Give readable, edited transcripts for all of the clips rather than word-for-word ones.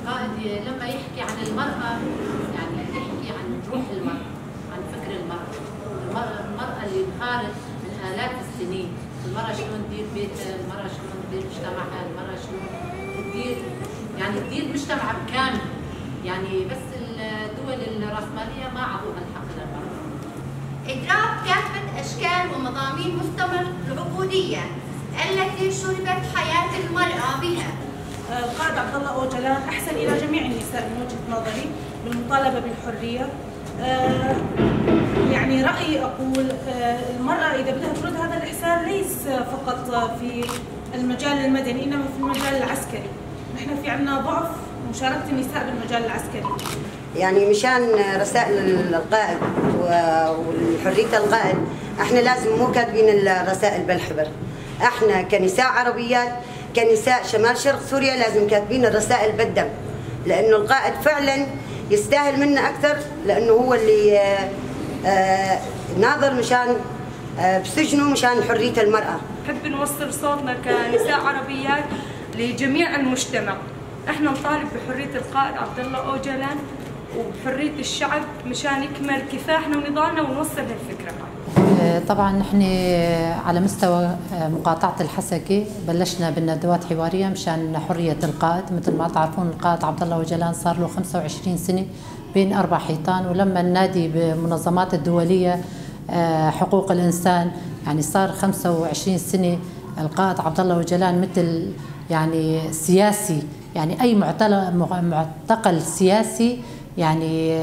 القائد لما يحكي عن المرأة يعني يحكي عن روح المرأة، عن فكر المرأة اللي انخارط من آلاف السنين، المرأة شلون تدير بيتها، المرأة شلون تدير مجتمعها، المرأة شلون تدير مجتمع بكامل، يعني بس الدول الرأسمالية ما عطوها الحق للمرأة. إدراك كافة أشكال ومضامين مستمر العبودية التي شربت حياة المرأة بها. القائد عبد الله أوجلان أحسن إلى جميع النساء من وجهة نظري بالمطالبة بالحرية. يعني رأيي أقول المرأة إذا بدها ترد هذا الإحسان ليس فقط في المجال المدني إنما في المجال العسكري. نحن في عندنا ضعف مشاركة النساء بالمجال العسكري. يعني مشان رسائل القائد وحرية القائد احنا لازم مو كاتبين الرسائل بالحبر، احنا كنساء عربيات كنساء شمال شرق سوريا لازم كاتبين الرسائل بالدم، لانه القائد فعلا يستاهل منا اكثر، لانه هو اللي ناظر مشان بسجنه مشان حرية المرأة. نحب نوصل صوتنا كنساء عربيات لجميع المجتمع، احنا نطالب بحرية القائد عبد الله أوجلان وبحرية الشعب مشان يكمل كفاحنا ونضالنا ونوصل هالفكرة. طبعا نحن على مستوى مقاطعة الحسكة بلشنا بالندوات حوارية مشان حرية القائد. مثل ما تعرفون القائد عبد الله أوجلان صار له 25 سنة بين 4 حيطان، ولما النادي بالمنظمات الدولية حقوق الإنسان يعني صار 25 سنة القائد عبد الله أوجلان مثل يعني سياسي، يعني أي معتقل سياسي يعني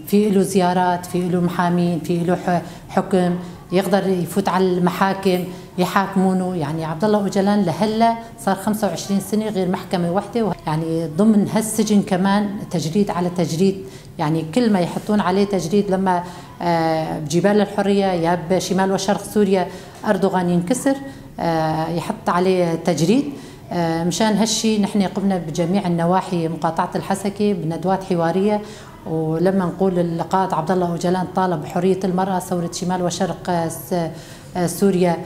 في له زيارات، في له محامين، في له حكم، يقدر يفوت على المحاكم يحاكمونه. يعني عبد الله أوجلان لهلا صار 25 سنة غير محكمة واحدة، يعني ضمن هالسجن كمان تجريد على تجريد، يعني كل ما يحطون عليه تجريد. لما بجبال الحرية يا بشمال وشرق سوريا أردوغان ينكسر يحط عليه تجريد. مشان هالشي نحن قمنا بجميع النواحي مقاطعة الحسكة بندوات حوارية. ولما نقول القائد عبد الله أوجلان طالب بحرية المرأة، ثورة شمال وشرق سوريا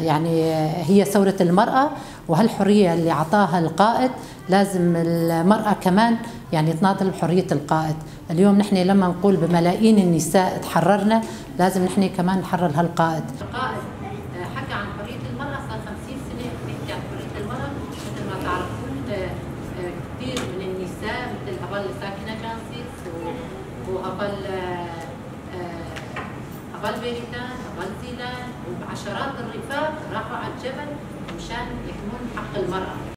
يعني هي ثورة المرأة، وهالحرية اللي عطاها القائد لازم المرأة كمان يعني تناضل بحرية القائد. اليوم نحن لما نقول بملايين النساء تحررنا لازم نحن كمان نحرر هالقائد. القائد حكى عن حرية المرأة، صار 50 سنة بيحكي عن حرية المرأة. مثل ما تعرفون كثير من النساء مثل هبل ساكنة جانسيس وهبل بيريتان، هبل زيلان وبعشرات الرفاق راحوا على الجبل مشان يحمون حق المرأة.